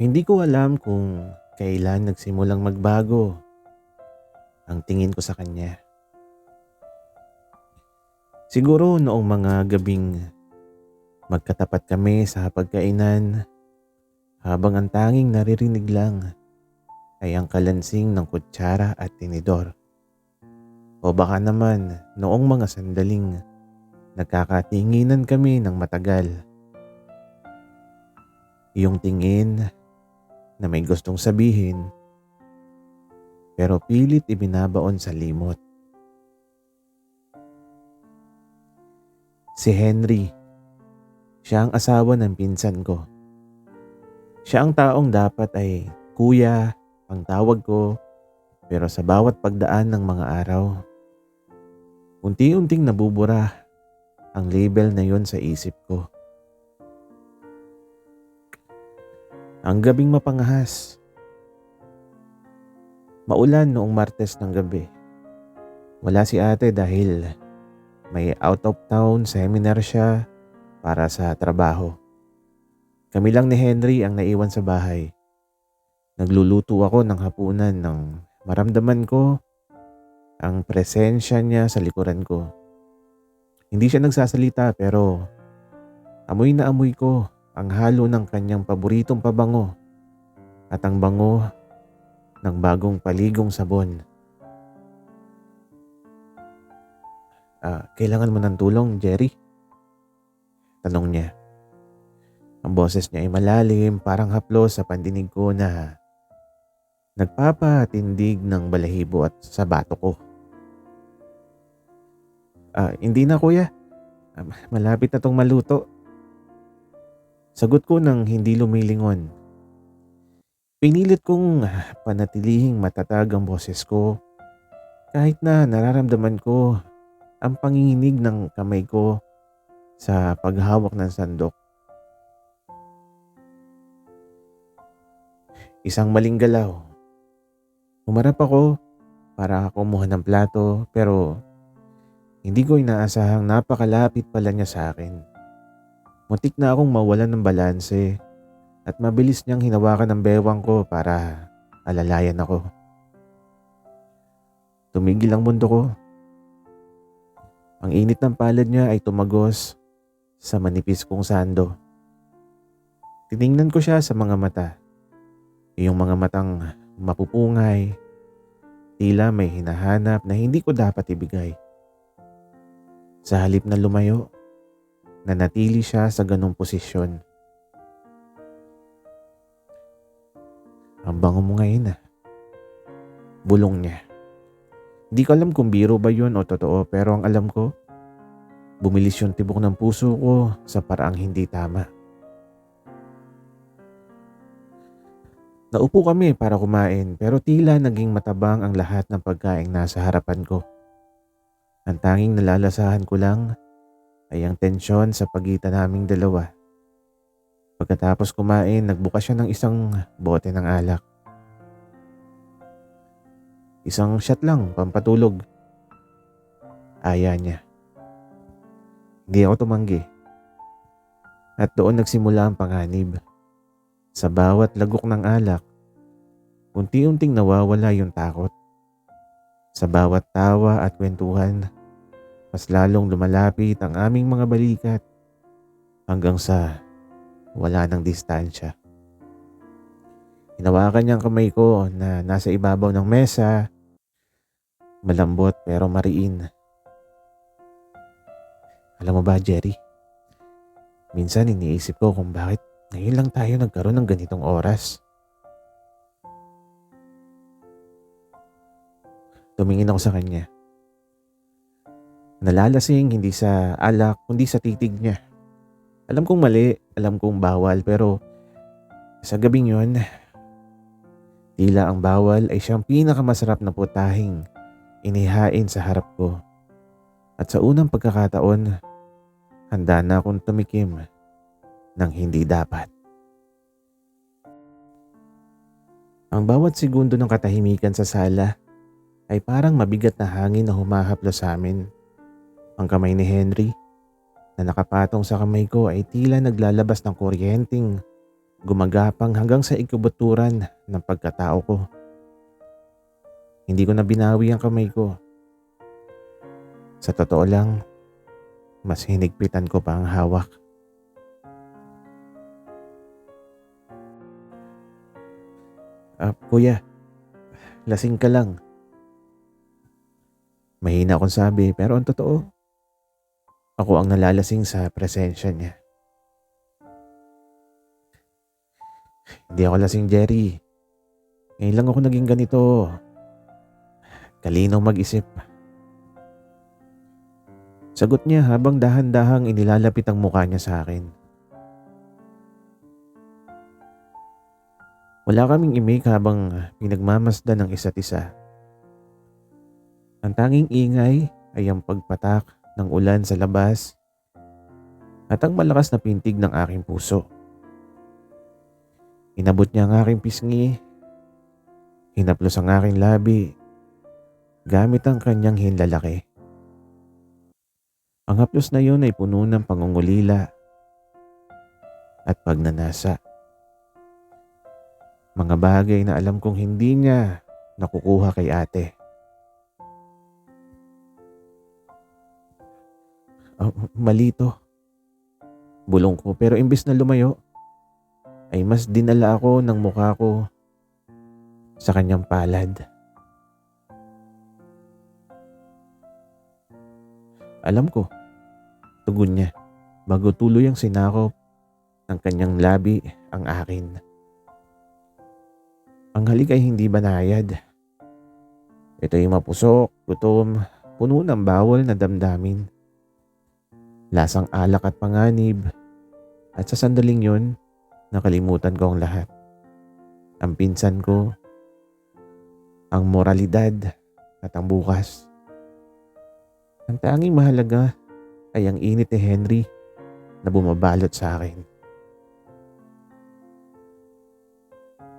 Hindi ko alam kung kailan nagsimulang magbago ang tingin ko sa kanya. Siguro noong mga gabing magkatapat kami sa hapagkainan habang ang tanging naririnig lang ay ang kalansing ng kutsara at tinidor. O baka naman noong mga sandaling nagkakatinginan kami ng matagal. Yung tingin na may gustong sabihin pero pilit ibinabaon sa limot. Si Henry, siya ang asawa ng pinsan ko. Siya ang taong dapat ay kuya ang tawag ko, pero sa bawat pagdaan ng mga araw, unti-unting nabubura ang label na yon sa isip ko. Ang gabing mapangahas. Maulan noong Martes ng gabi. Wala si ate dahil may out of town seminar siya para sa trabaho. Kami lang ni Henry ang naiwan sa bahay. Nagluluto ako ng hapunan nang maramdaman ko ang presensya niya sa likuran ko. Hindi siya nagsasalita pero amoy na amoy ko ang halo ng kanyang paboritong pabango at ang bango ng bagong paligong sabon. Kailangan mo ng tulong, Jerry? Tanong niya. Ang boses niya ay malalim, parang haplos sa pandinig ko na nagpapatindig ng balahibo at sa bato ko. Hindi na kuya. Malapit na tong maluto. Sagot ko nang hindi lumilingon. Pinilit kong panatilihing matatag ang boses ko kahit na nararamdaman ko ang panginginig ng kamay ko sa paghawak ng sandok. Isang maling galaw. Humarap ako para kumuha ng plato pero hindi ko inaasahang napakalapit pala niya sa akin. Muntik na akong mawalan ng balanse at mabilis niyang hinawakan ang bewang ko para alalayan ako. Tumigil ang mundo ko. Ang init ng palad niya ay tumagos sa manipis kong sando. Tiningnan ko siya sa mga mata. Yung mga matang mapupungay, tila may hinahanap na hindi ko dapat ibigay. Sa halip na lumayo, nanatili siya sa ganong posisyon. Ang bango mo ngayon . Bulong niya. Hindi ko alam kung biro ba yun o totoo pero ang alam ko, bumilis yung tibok ng puso ko sa paraang hindi tama. Naupo kami para kumain pero tila naging matabang ang lahat ng pagkaing nasa harapan ko. Ang tanging nalalasahan ko lang ay ang tensyon sa pagitan naming dalawa. Pagkatapos kumain, nagbukas siya ng isang bote ng alak. Isang shot lang, pampatulog. Aya niya. Hindi ako tumanggi. At doon nagsimula ang panganib. Sa bawat lagok ng alak, unti-unting nawawala yung takot. Sa bawat tawa at kwentuhan, mas lalong lumalapit ang aming mga balikat hanggang sa wala ng distansya. Hinawakan niya ang kamay ko na nasa ibabaw ng mesa, malambot pero mariin. Alam mo ba, Jerry? Minsan iniisip ko kung bakit ngayon lang tayo nagkaroon ng ganitong oras. Tumingin ako sa kanya. Nalalasing hindi sa alak kundi sa titig niya. Alam kong mali, alam kong bawal pero sa gabing yun, tila ang bawal ay siyang pinakamasarap na putahing inihain sa harap ko. At sa unang pagkakataon, handa na akong tumikim ng hindi dapat. Ang bawat segundo ng katahimikan sa sala ay parang mabigat na hangin na humahaplos sa amin. Ang kamay ni Henry na nakapatong sa kamay ko ay tila naglalabas ng kuryenteng gumagapang hanggang sa ikubuturan ng pagkatao ko. Hindi ko na binawi ang kamay ko. Sa totoo lang, mas hinigpitan ko pa ang hawak. Kuya, lasing ka lang. Mahina akong sabi pero ang totoo, ako ang nalalasing sa presensya niya. Hindi ako lasing, Jerry. Ngayon lang ako naging ganito. Kalinaw mag-isip. Sagot niya habang dahan-dahang inilalapit ang mukha niya sa akin. Wala kaming imik habang pinagmamasdan ng isa't isa. Ang tanging ingay ay ang pagpatak ng ulan sa labas at ang malakas na pintig ng aking puso. Inabot niya ang aking pisngi, hinaplos ang aking labi, gamit ang kanyang hinlalaki. Ang haplos na yun ay puno ng pangungulila at pagnanasa. Mga bagay na alam kong hindi niya nakukuha kay ate. Mali to. Bulong ko pero imbis na lumayo, ay mas dinala ako ng mukha ko sa kanyang palad. Alam ko, tugon niya bago tuloy ang sinakop ng kanyang labi ang akin. Ang halik ay hindi banayad. Ito ay mapusok, gutom, puno ng bawal na damdamin. Lasang alak at panganib. At sa sandaling yun, nakalimutan ko ang lahat. Ang pinsan ko, ang moralidad at ang bukas. Ang tanging mahalaga ay ang init ni Henry na bumabalot sa akin.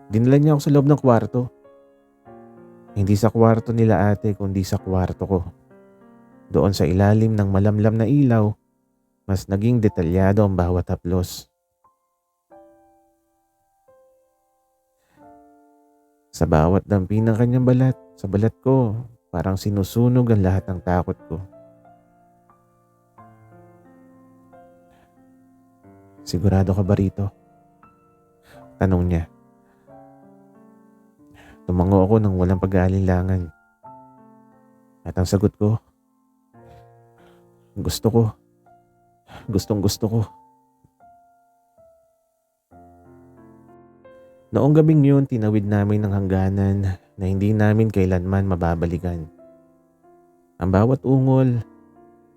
Dinala niya ako sa loob ng kwarto. Hindi sa kwarto nila ate kundi sa kwarto ko. Doon sa ilalim ng malamlam na ilaw, mas naging detalyado ang bawat haplos. Sa bawat dampi ng kanyang balat, sa balat ko, parang sinusunog ang lahat ng takot ko. Sigurado ka ba rito? Tanong niya. Tumango ako nang walang pag-aalinlangan. At ang sagot ko, gusto ko. Gustong gusto ko. Noong gabing yun, tinawid namin ng hangganan na hindi namin kailanman mababalikan. Ang bawat ungol,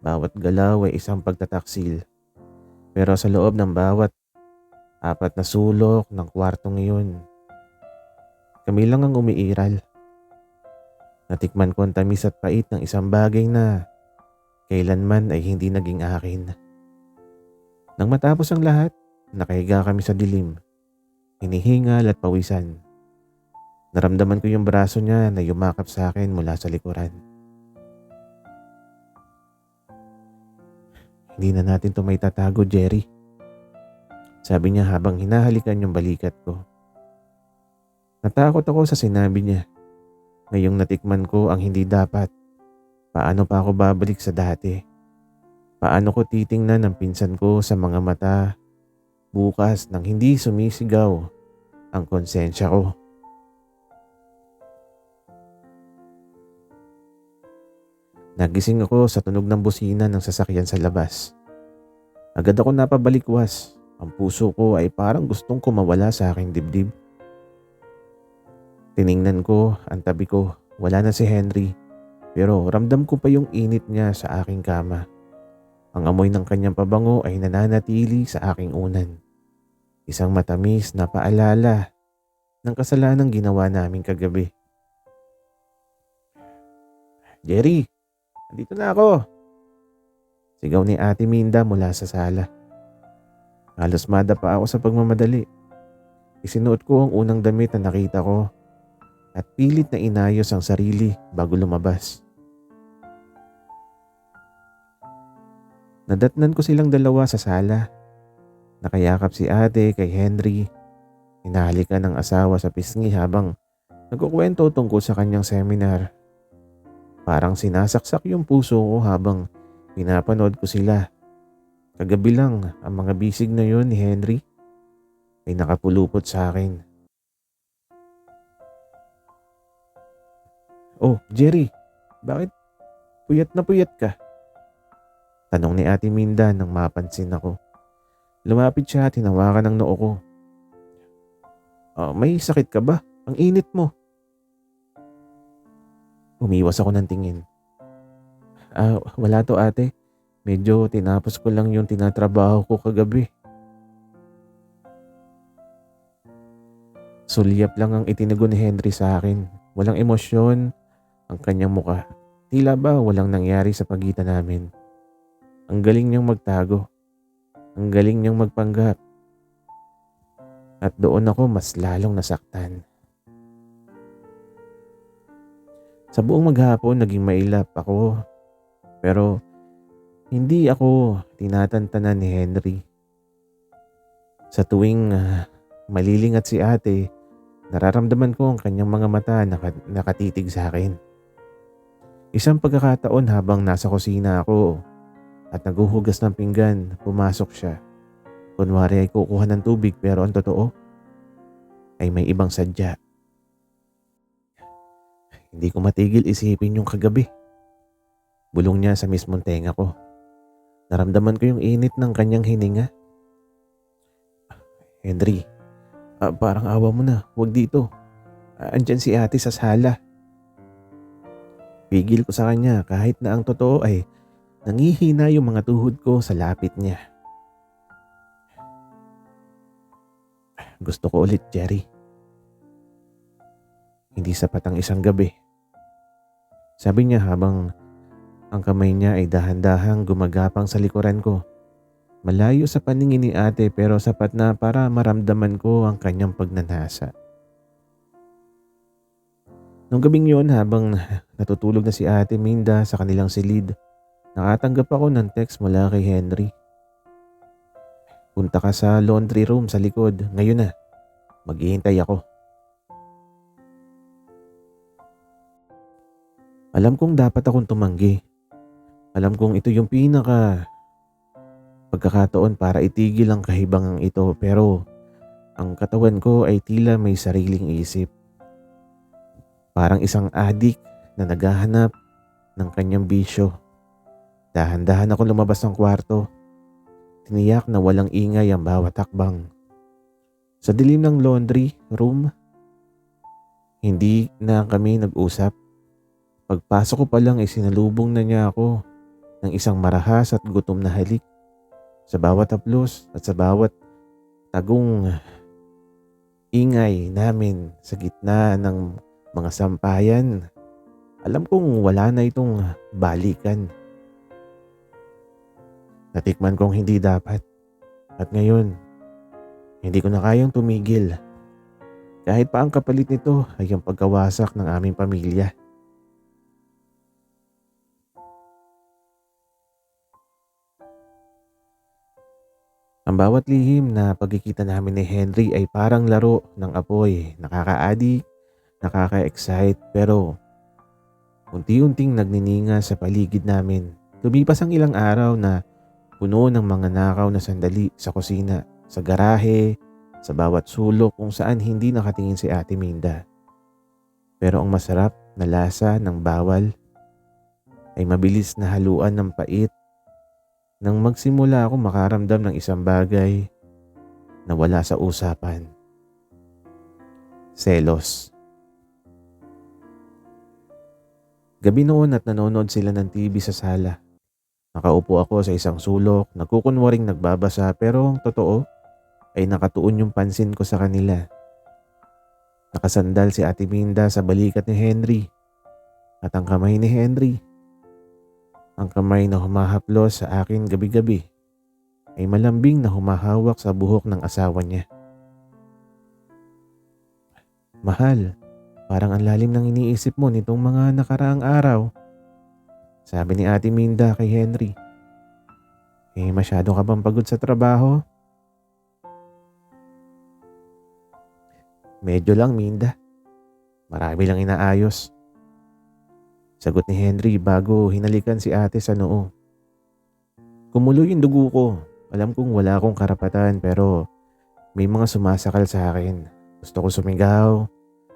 bawat galaw ay isang pagtataksil. Pero sa loob ng bawat 4 na sulok ng kwartong iyon, kami lang ang umiiral. Natikman ko ang tamis at pait ng isang bagay na kailanman ay hindi naging akin. Nang matapos ang lahat, nakahiga kami sa dilim, hinihingal at pawisan. Naramdaman ko yung braso niya na yumakap sa akin mula sa likuran. Hindi na natin ito may tatago, Jerry. Sabi niya habang hinahalikan yung balikat ko. Natakot ako sa sinabi niya. Ngayong natikman ko ang hindi dapat. Paano pa ako babalik sa dati? Paano ko titingnan ang pinsan ko sa mga mata bukas nang hindi sumisigaw ang konsensya ko? Nagising ako sa tunog ng busina ng sasakyan sa labas. Agad ako napabalikwas. Ang puso ko ay parang gustong kumawala sa aking dibdib. Tiningnan ko ang tabi ko. Wala na si Henry. Pero ramdam ko pa yung init niya sa aking kama. Ang amoy ng kanyang pabango ay nananatili sa aking unan. Isang matamis na paalala ng kasalanang ginawa naming kagabi. Jerry, andito na ako. Sigaw ni Ate Minda mula sa sala. Halos madapa ako sa pagmamadali. Isinuot ko ang unang damit na nakita ko at pilit na inayos ang sarili bago lumabas. Nadatnan ko silang dalawa sa sala. Nakayakap si ate kay Henry hinahalikan ng asawa sa pisngi habang nagkukwento tungkol sa kanyang seminar. Parang sinasaksak yung puso ko habang pinapanood ko sila. Kagabi lang ang mga bisig na yon ni Henry ay nakapulupot sa akin. "Oh, Jerry, bakit puyat na puyat ka?" Tanong ni Ate Minda nang mapansin ako. Lumapit siya at hinawakan ng noo ko. May sakit ka ba? Ang init mo." Umiwas ako ng tingin. Wala to ate. Medyo tinapos ko lang yung tinatrabaho ko kagabi." Sulyap lang ang itinago ni Henry sa akin. Walang emosyon ang kanyang muka. Tila ba walang nangyari sa pagitan namin. Ang galing niyang magtago. Ang galing niyang magpanggap. At doon ako mas lalong nasaktan. Sa buong maghapon naging mailap ako. Pero hindi ako tinatantanan ni Henry. Sa tuwing malilingat si ate, nararamdaman ko ang kanyang mga mata nakatitig sa akin. Isang pagkakataon habang nasa kusina ako at naguhugas ng pinggan, pumasok siya. Kunwari ay kukuha ng tubig pero ang totoo ay may ibang sadya. Hindi ko matigil isipin yung kagabi. Bulong niya sa mismong tenga ko. Naramdaman ko yung init ng kanyang hininga. "Henry, parang awa mo na. Huwag dito. Andyan si ate sa sala." Pigil ko sa kanya kahit na ang totoo ay nangihina yung mga tuhod ko sa lapit niya. "Gusto ko ulit, Jerry. Hindi sapat ang isang gabi." Sabi niya habang ang kamay niya ay dahan-dahang gumagapang sa likuran ko. Malayo sa paningin ni ate pero sapat na para maramdaman ko ang kanyang pagnanasa. Nung gabing yun habang natutulog na si Ate Minda sa kanilang silid, nakatanggap ako ng text mula kay Henry. "Punta ka sa laundry room sa likod. Ngayon na. Maghihintay ako." Alam kong dapat akong tumanggi. Alam kong ito yung pagkakataon para itigil ang kahibangang ito pero ang katawan ko ay tila may sariling isip. Parang isang adik na naghahanap ng kanyang bisyo. Dahan-dahan ako lumabas ng kwarto. Tiniyak na walang ingay ang bawat hakbang. Sa dilim ng laundry room, hindi na kami nag-usap. Pagpasok ko pa lang ay sinalubong na niya ako ng isang marahas at gutom na halik. Sa bawat haplos at sa bawat tagong ingay namin sa gitna ng mga sampayan, alam kong wala na itong balikan. Natikman kong hindi dapat. At ngayon, hindi ko na kayang tumigil. Kahit pa ang kapalit nito ay ang pagkawasak ng aming pamilya. Ang bawat lihim na pagkikita namin ni Henry ay parang laro ng apoy. Nakaka-addict, nakaka-excite, pero unti-unting nagnininga sa paligid namin. Lumipas ang ilang araw na puno ng mga nakaw na sandali sa kusina, sa garahe, sa bawat sulok kung saan hindi nakatingin si Ate Minda. Pero ang masarap na lasa ng bawal ay mabilis na haluan ng pait nang magsimula ako makaramdam ng isang bagay na wala sa usapan. Selos. Gabi noon at nanonood sila ng TV sa sala. Nakaupo ako sa isang sulok, nagkukunwaring nagbabasa pero ang totoo ay nakatuon yung pansin ko sa kanila. Nakasandal si Ate Minda sa balikat ni Henry at ang kamay ni Henry, ang kamay na humahaplos sa akin gabi-gabi, ay malambing na humahawak sa buhok ng asawa niya. "Mahal, parang ang lalim ng iniisip mo nitong mga nakaraang araw," sabi ni Ate Minda kay Henry. "Masyado ka bang pagod sa trabaho?" Medyo lang, Minda. Marami lang inaayos. Sagot ni Henry bago hinalikan si ate sa noo. Kumulo yung dugo ko. Alam kong wala akong karapatan pero may mga sumasakal sa akin. Gusto ko sumigaw.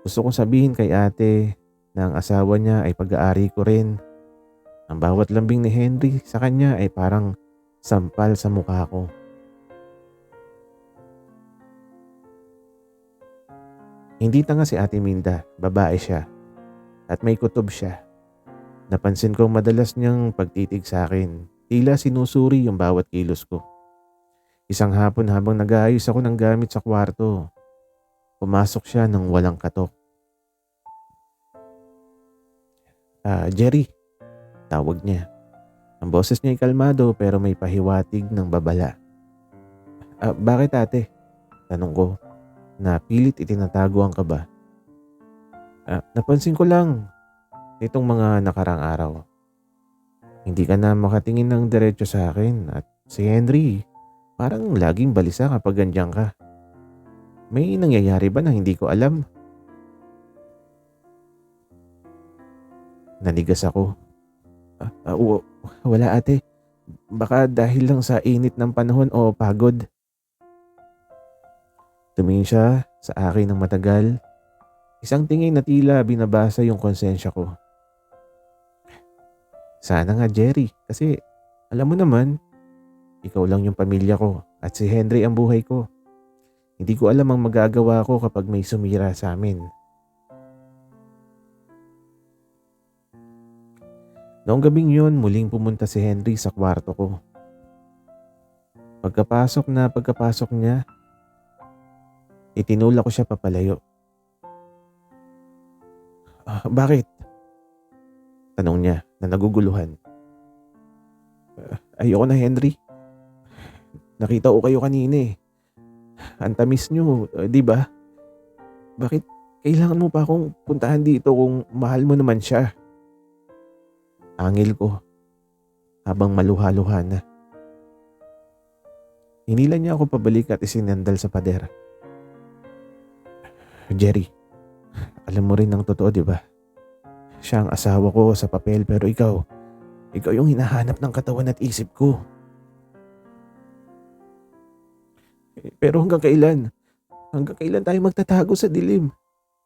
Gusto kong sabihin kay ate na ang asawa niya ay pag-aari ko rin. Ang bawat lambing ni Henry sa kanya ay parang sampal sa mukha ko. Hindi tanga si Ate Minda, babae siya. At may kutob siya. Napansin kong madalas niyang pagtitig sa akin. Tila sinusuri yung bawat kilos ko. Isang hapon habang nag-aayos ako ng gamit sa kwarto, pumasok siya ng walang katok. Jerry, tawag niya. Ang boses niya ay kalmado pero may pahiwatig ng babala. Bakit ate? Tanong ko na pilit itinatago ang kaba. Napansin ko lang itong mga nakarang araw. Hindi ka na makatingin ng diretso sa akin at si Henry parang laging balisa kapag ganyan ka. May nangyayari ba na hindi ko alam? Nanigas ako. Wala ate. Baka dahil lang sa init ng panahon o pagod. Tumingin siya sa akin ng matagal. Isang tingin na tila binabasa yung konsensya ko. Sana nga Jerry, kasi alam mo naman, ikaw lang yung pamilya ko at si Henry ang buhay ko. Hindi ko alam ang magagawa ko kapag may sumira sa amin. Noong gabing yun, muling pumunta si Henry sa kwarto ko. Pagkapasok niya, itinulak ko siya papalayo. Bakit? Tanong niya na naguguluhan. Ayoko na Henry. Nakita ko kayo kanina eh. Ang tamis nyo, di ba? Bakit kailangan mo pa akong puntahan dito kung mahal mo naman siya? Angil ko habang maluha-luha na. Hinila niya ako pabalik at isinandal sa pader. Jerry, alam mo rin ang totoo, di ba? Siya ang asawa ko sa papel pero ikaw yung hinahanap ng katawan at isip ko. Pero hanggang kailan? Hanggang kailan tayo magtatago sa dilim?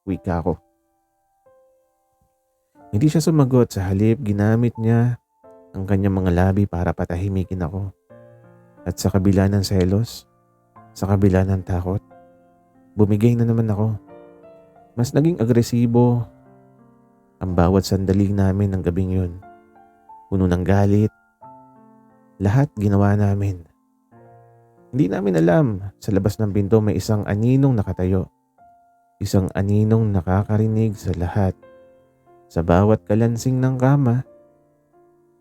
Wika ko. Hindi siya sumagot, sa halip ginamit niya ang kanyang mga labi para patahimikin ako. At sa kabila ng selos, sa kabila ng takot, bumigay na naman ako. Mas naging agresibo ang bawat sandali namin ng gabing yun. Puno ng galit. Lahat ginawa namin. Hindi namin alam, sa labas ng pinto may isang aninong nakatayo. Isang aninong nakakarinig sa lahat. Sa bawat kalansing ng kama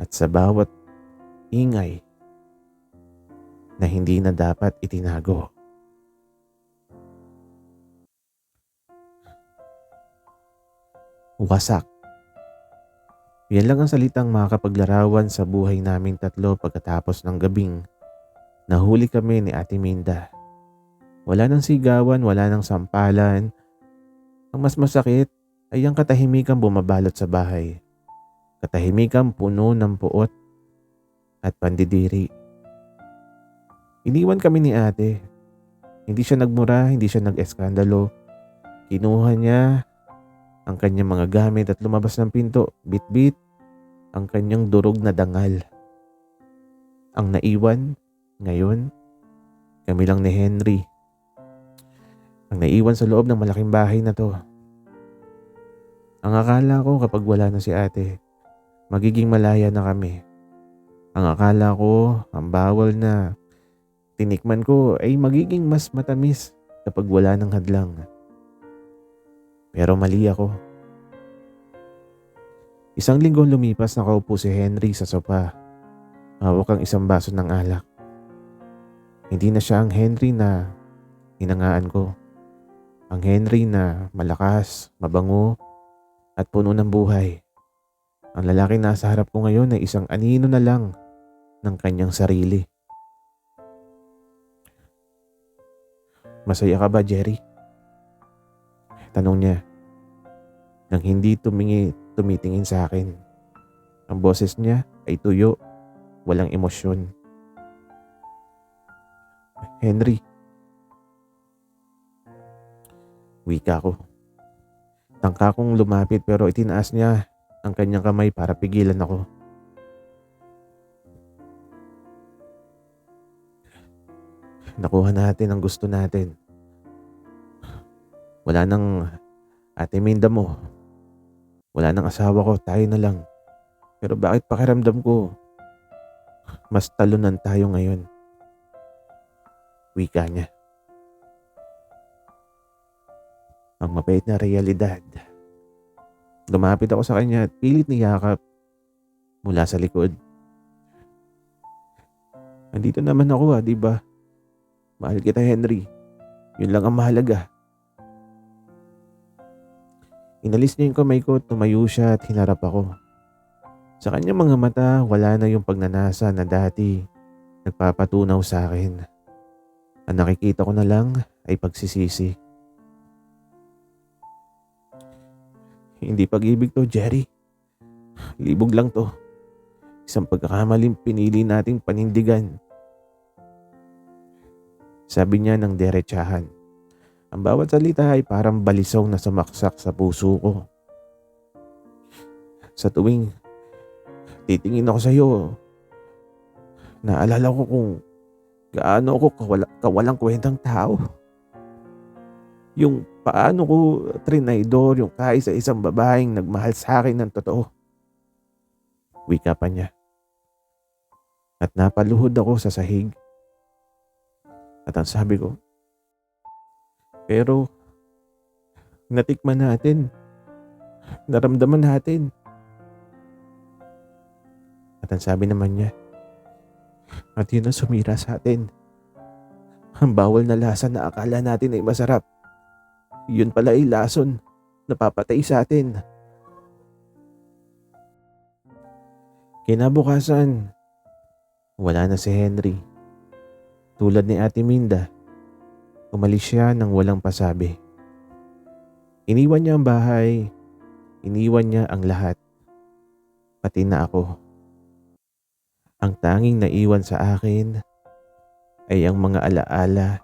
at sa bawat ingay na hindi na dapat itinago. Wasak. Yan lang ang salitang makakapaglarawan sa buhay naming tatlo pagkatapos ng gabing nahuli kami ni Ate Minda. Wala nang sigawan, wala nang sampalan. Ang mas masakit ay ang katahimikang bumabalot sa bahay. Katahimikang puno ng puot at pandidiri. Iniwan kami ni ate. Hindi siya nagmura, hindi siya nag-eskandalo. Kinuha niya ang kanyang mga gamit at lumabas ng pinto. Bit-bit ang kanyang durog na dangal. Ang naiwan ngayon, kami lang ni Henry. Ang naiwan sa loob ng malaking bahay na to. Ang akala ko kapag wala na si ate, magiging malaya na kami. Ang akala ko, ang bawal na tinikman ko ay magiging mas matamis kapag wala ng hadlang. Pero mali ako. Isang linggo lumipas, nakaupo si Henry sa sopa. Hawak ang isang baso ng alak. Hindi na siya ang Henry na hinangaan ko. Ang Henry na malakas, mabango, at puno ng buhay. Ang lalaki na sa harap ko ngayon ay isang anino na lang ng kanyang sarili. Masaya ka ba, Jerry? Tanong niya nang hindi tumitingin sa akin. Ang boses niya ay tuyo, walang emosyon. Henry, wika ko. Tangka kong lumapit pero itinaas niya ang kanyang kamay para pigilan ako. Nakuha natin ang gusto natin. Wala nang ate Minda mo. Wala nang asawa ko, tayo na lang. Pero bakit pakiramdam ko mas talunan tayo ngayon? Wika niya. Ang mapait na realidad. Lumapit ako sa kanya at pilit niyakap mula sa likod. Andito naman ako di ba? Mahal kita, Henry. Yun lang ang mahalaga. Inalis niya yung kamay ko, tumayo siya at hinarap ako. Sa kanyang mga mata, wala na yung pagnanasa na dati nagpapatunaw sa akin. Ang nakikita ko na lang ay pagsisisi. Hindi pag-ibig to, Jerry. Libog lang to. Isang pagkakamaling pinili nating panindigan. Sabi niya ng derechahan. Ang bawat salita ay parang balisaw na sumaksak sa puso ko. Sa tuwing titingin ako sa iyo, naalala ko kung gaano ako kawalang kwentang tao. Yung paano ko trinaydor yung kaisa-isang babaeng nagmahal sa akin ng totoo. Wika pa niya. At napaluhod ako sa sahig. At ang sabi ko, pero natikman natin. Naramdaman natin. At ang sabi naman niya, at yun ang sumira sa atin. Ang bawal na lasa na akala natin ay masarap. Yun pala ay lason na papatay sa atin. Kinabukasan, wala na si Henry. Tulad ni Ate Minda, umalis siya nang walang pasabi. Iniwan niya ang bahay, iniwan niya ang lahat, pati na ako. Ang tanging naiwan sa akin ay ang mga alaala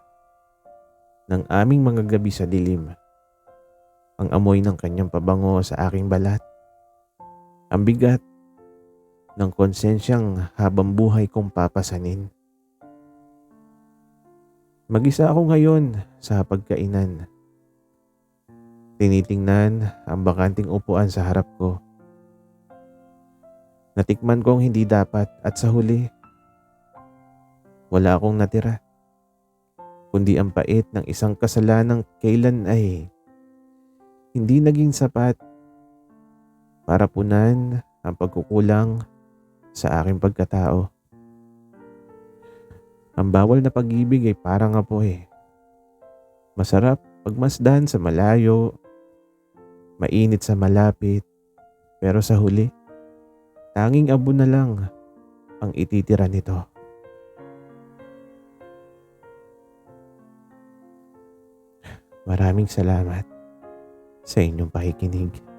ng aming mga gabi sa dilim. Ang amoy ng kanyang pabango sa aking balat. Ang bigat ng konsensyang habang buhay kong papasanin. Mag-isa ako ngayon sa pagkainan. Tinitingnan ang bakanting upuan sa harap ko. Natikman kong hindi dapat at sa huli, wala akong natira. Kundi ang pait ng isang kasalanang kailan ay hindi naging sapat para punan ang pagkukulang sa aking pagkatao. Ang bawal na pag-ibig ay parang apoy. Masarap pagmasdan sa malayo, mainit sa malapit, pero sa huli, tanging abo na lang ang ititira nito. Maraming salamat sa inyong pakikinig.